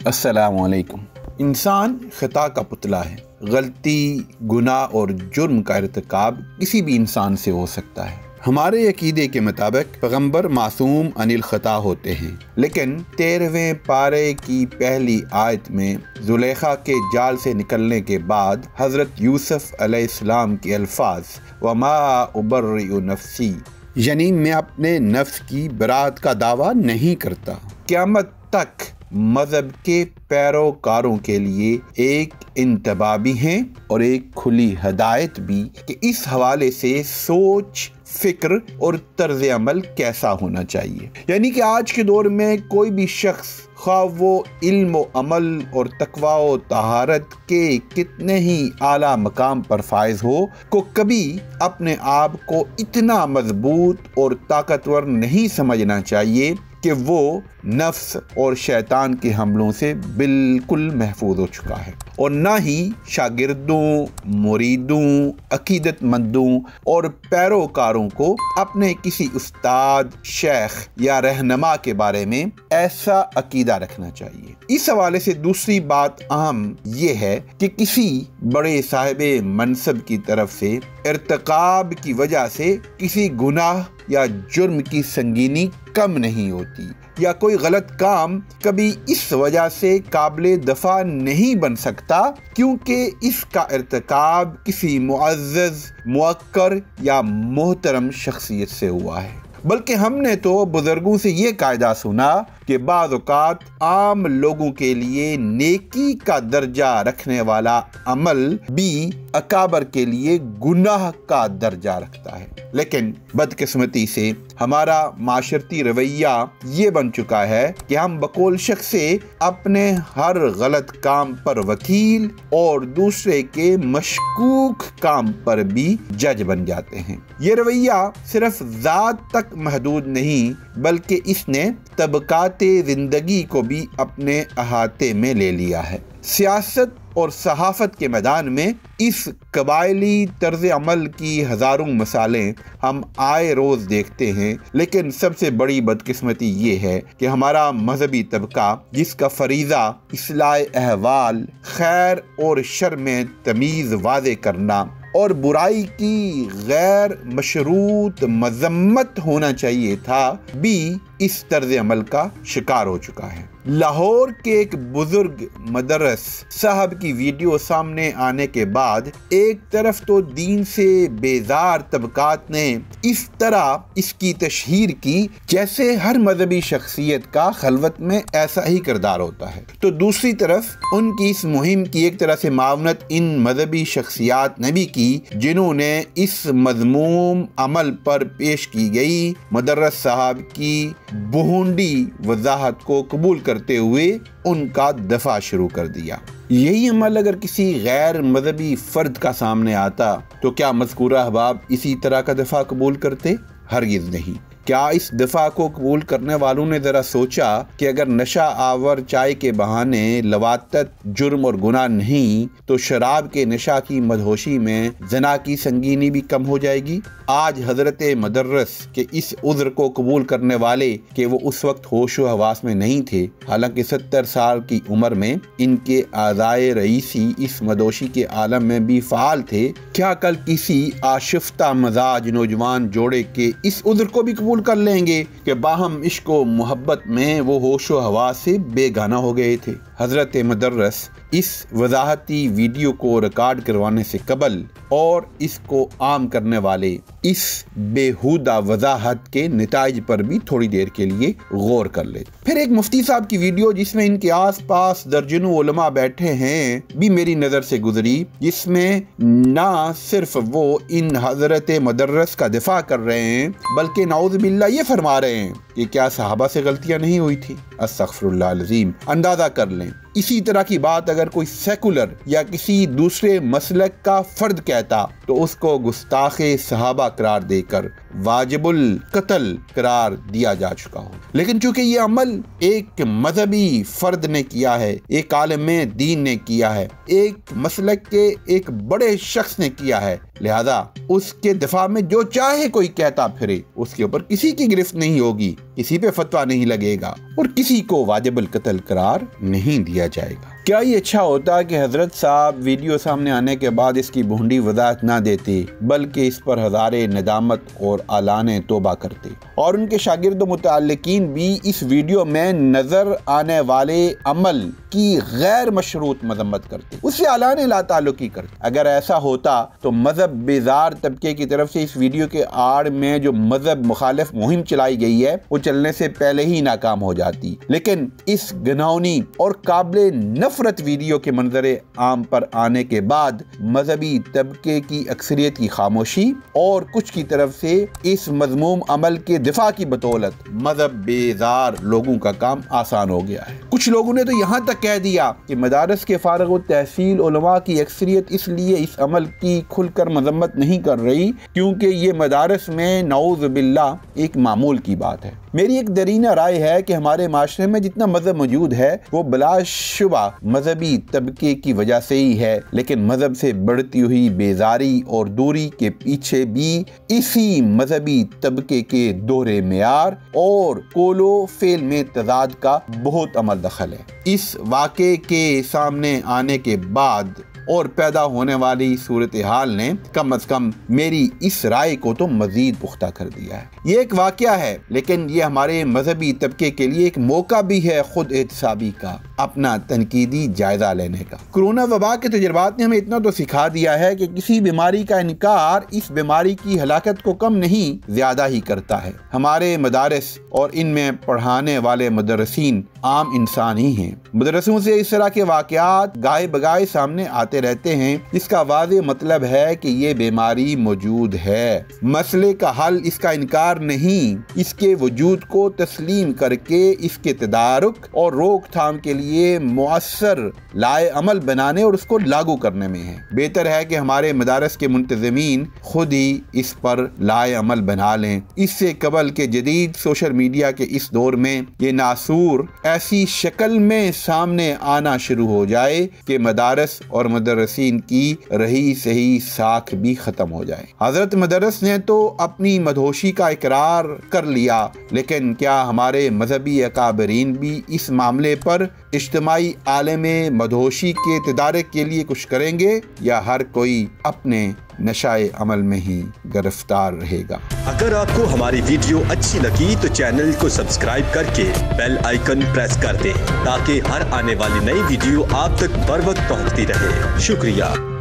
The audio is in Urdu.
السلام علیکم۔ انسان خطا کا پتلا ہے۔ غلطی، گناہ اور جرم کا ارتکاب کسی بھی انسان سے ہو سکتا ہے۔ ہمارے عقیدے کے مطابق پیغمبر معصوم عن الخطا ہوتے ہیں، لیکن 13ویں پارے کی پہلی آیت میں زلیخا کے جال سے نکلنے کے بعد حضرت یوسف علیہ السلام کے الفاظ وما ابرئ نفسی، یعنی میں اپنے نفس کی برات کا دعویٰ نہیں کرتا، قیامت تک مذہب کے پیروکاروں کے لیے ایک انتباہ بھی ہیں اور ایک کھلی ہدایت بھی کہ اس حوالے سے سوچ، فکر اور طرز عمل کیسا ہونا چاہیے۔ یعنی کہ آج کے دور میں کوئی بھی شخص، خواہ وہ علم و عمل اور تقوی و طہارت کے کتنے ہی اعلیٰ مقام پر فائز ہو، کو کبھی اپنے آپ کو اتنا مضبوط اور طاقتور نہیں سمجھنا چاہیے کہ وہ نفس اور شیطان کے حملوں سے بالکل محفوظ ہو چکا ہے، اور نہ ہی شاگردوں، مریدوں، عقیدت مندوں اور پیروکاروں کو اپنے کسی استاد، شیخ یا رہنما کے بارے میں ایسا عقیدہ رکھنا چاہیے۔ اس حوالے سے دوسری بات اہم یہ ہے کہ کسی بڑے صاحب منصب کی طرف سے ارتکاب کی وجہ سے کسی گناہ یا جرم کی سنگینی کم نہیں ہوتی، یا کوئی غلط کام کبھی اس وجہ سے قابل دفع نہیں بن سکتا کیونکہ اس کا ارتکاب کسی معزز، موقر یا محترم شخصیت سے ہوا ہے۔ بلکہ ہم نے تو بزرگوں سے یہ قاعدہ سنا کہ بعض اوقات عام لوگوں کے لیے نیکی کا درجہ رکھنے والا عمل بھی اکابر کے لیے گناہ کا درجہ رکھتا ہے، لیکن بدقسمتی سے ہمارا معاشرتی رویہ یہ بن چکا ہے کہ ہم بقول شخص سے اپنے ہر غلط کام پر وکیل اور دوسرے کے مشکوک کام پر بھی جج بن جاتے ہیں۔ یہ رویہ صرف ذات تک محدود نہیں بلکہ اس نے طبقات زندگی کو بھی اپنے احاطے میں لے لیا ہے۔ سیاست اور صحافت کے میدان میں اس قبائلی طرز عمل کی ہزاروں مثالیں ہم آئے روز دیکھتے ہیں، لیکن سب سے بڑی بدقسمتی یہ ہے کہ ہمارا مذہبی طبقہ، جس کا فریضہ اصلاح احوال، خیر اور شر میں تمیز واضح کرنا اور برائی کی غیر مشروط مذمت ہونا چاہیے تھا، بھی اس طرز عمل کا شکار ہو چکا ہے۔ لاہور کے ایک بزرگ مدرس صاحب کی ویڈیو سامنے آنے کے بعد ایک طرف تو دین سے بیزار طبقات نے اس طرح اس کی تشہیر کی جیسے ہر مذہبی شخصیت کا خلوت میں ایسا ہی کردار ہوتا ہے، تو دوسری طرف ان کی اس مہم کی ایک طرح سے معاونت ان مذہبی شخصیات نے بھی کی جنہوں نے اس مذموم عمل پر پیش کی گئی مدرس صاحب کی بھونڈی وضاحت کو قبول کرتے ہوئے ان کا دفاع شروع کر دیا۔ یہی عمل اگر کسی غیر مذہبی فرد کا سامنے آتا تو کیا مذکورہ احباب اسی طرح کا دفاع قبول کرتے؟ ہرگز نہیں۔ کیا اس دفاع کو قبول کرنے والوں نے ذرا سوچا کہ اگر نشہ آور چائے کے بہانے لواطت، جرم اور گناہ نہیں تو شراب کے نشہ کی مدہوشی میں زنا کی سنگینی بھی کم ہو جائے گی؟ آج حضرت مدرس کے اس عذر کو قبول کرنے والے کہ وہ اس وقت ہوش و حواس میں نہیں تھے، حالانکہ 70 سال کی عمر میں ان کے اعضائے رئیسی اس مدہوشی کے عالم میں بھی فعال تھے، کیا کل کسی آشفتہ مزاج نوجوان جوڑے کے اس عذر کو بھی قبول کر لیں گے کہ باہم عشق و محبت میں وہ ہوش و حواس سے بے گانہ ہو گئے تھے؟ حضرت مدرس اس وضاحتی ویڈیو کو ریکارڈ کروانے سے قبل اور اس کو عام کرنے والے اس بےہودہ وضاحت کے نتائج پر بھی تھوڑی دیر کے لیے غور کر لیں۔ پھر ایک مفتی صاحب کی ویڈیو جس میں ان کے آس پاس درجنوں علماء بیٹھے ہیں بھی میری نظر سے گزری، جس میں نہ صرف وہ ان حضرت مدرس کا دفاع کر رہے ہیں بلکہ نعوذ باللہ یہ فرما رہے ہیں کہ کیا صحابہ سے غلطیاں نہیں ہوئی تھی؟ استغفر اللہ العظیم۔ اندازہ کر لیں اسی طرح کی بات اگر کوئی سیکولر یا کسی دوسرے مسلک کا فرد کہتا تو اس کو گستاخ صحابہ قرار دے کر واجب القتل قرار دیا جا چکا ہو، لیکن چونکہ یہ عمل ایک مذہبی فرد نے کیا ہے، ایک عالم دین نے کیا ہے، ایک مسلک کے ایک بڑے شخص نے کیا ہے، لہذا اس کے دفاع میں جو چاہے کوئی کہتا پھرے، اس کے اوپر کسی کی گرفت نہیں ہوگی، کسی پہ فتویٰ نہیں لگے گا اور کسی کو واجب القتل قرار نہیں دیا جائے گا۔ کیا یہ اچھا ہوتا کہ حضرت صاحب ویڈیو سامنے آنے کے بعد اس کی بھونڈی وضاحت نہ دیتے، بلکہ اس پر ہزارے ندامت اور اعلان توبہ کرتے، اور ان کے شاگرد و متعلقین بھی اس ویڈیو میں نظر آنے والے عمل کی غیر مشروط مذمت کرتے، اس سے اعلان لا تعلقی کرتے۔ اگر ایسا ہوتا تو مذہب بیزار طبقے کی طرف سے اس ویڈیو کے آڑ میں جو مذہب مخالف مہم چلائی گئی ہے وہ چلنے سے پہلے ہی ناکام ہو جاتی، لیکن اس گھناؤنی اور قابل نفرت ویڈیو کے منظر عام پر آنے کے بعد مذہبی طبقے کی اکثریت کی خاموشی اور کچھ کی طرف سے اس مذموم عمل کے دفاع کی بدولت مذہب بیزار لوگوں کا کام آسان ہو گیا ہے۔ کچھ لوگوں نے تو یہاں تک کہہ دیا کہ مدارس کے فارغ التحصیل علماء کی اکثریت اس لیے اس عمل کی کھل کر مذمت نہیں کر رہی کیونکہ یہ مدارس میں نعوذ باللہ ایک معمول کی بات ہے۔ میری ایک درینہ رائے ہے کہ ہمارے معاشرے میں جتنا مذہب موجود ہے وہ بلا شبہ مذہبی طبقے کی وجہ سے ہی ہے، لیکن مذہب سے بڑھتی ہوئی بیزاری اور دوری کے پیچھے بھی اسی مذہبی طبقے کے دوہرے معیار اور قول و فعل میں تضاد کا بہت عمل دخل ہے۔ اس واقعے کے سامنے آنے کے بعد اور پیدا ہونے والی صورتحال نے کم از کم میری اس رائے کو تو مزید پختہ کر دیا ہے۔ یہ ایک واقعہ ہے، لیکن یہ ہمارے مذہبی طبقے کے لیے ایک موقع بھی ہے خود احتسابی کا، اپنا تنقیدی جائزہ لینے کا۔ کرونا وبا کے تجربات نے ہمیں اتنا تو سکھا دیا ہے کہ کسی بیماری کا انکار اس بیماری کی ہلاکت کو کم نہیں زیادہ ہی کرتا ہے۔ ہمارے مدارس اور ان میں پڑھانے والے مدرسین عام انسان ہی ہیں۔ مدرسوں سے اس طرح کے واقعات گاہے بگاہے سامنے آتے رہتے ہیں، جس کا واضح مطلب ہے کہ یہ بیماری موجود ہے۔ مسئلے کا حل اس کا انکار نہیں، اس کے وجود کو تسلیم کر کے اس کے تدارک اور روک تھام کے لیے مؤثر لائے عمل بنانے اور اس کو لاگو کرنے میں ہے۔ بہتر ہے کہ ہمارے مدارس کے منتظمین خود ہی اس پر لائے عمل بنا لیں۔ اس سے قبل کے جدید سوشل میڈیا کے اس دور میں یہ ناسور ایسی شکل میں سامنے آنا شروع ہو جائے کہ مدارس اور مدرسین کی رہی سہی ساکھ بھی ختم ہو جائے۔ حضرت مدرس نے تو اپنی مدہوشی کا اقرار کر لیا، لیکن کیا ہمارے مذہبی اکابرین بھی اس معاملے پر اجتماعی عالم مدہوشی کے تدارک کے لیے کچھ کریں گے، یا ہر کوئی اپنے نشائے عمل میں ہی گرفتار رہے گا؟ اگر آپ کو ہماری ویڈیو اچھی لگی تو چینل کو سبسکرائب کر کے بیل آئیکن پریس کر دیں تاکہ ہر آنے والی نئی ویڈیو آپ تک بر وقت پہنچتی رہے۔ شکریہ۔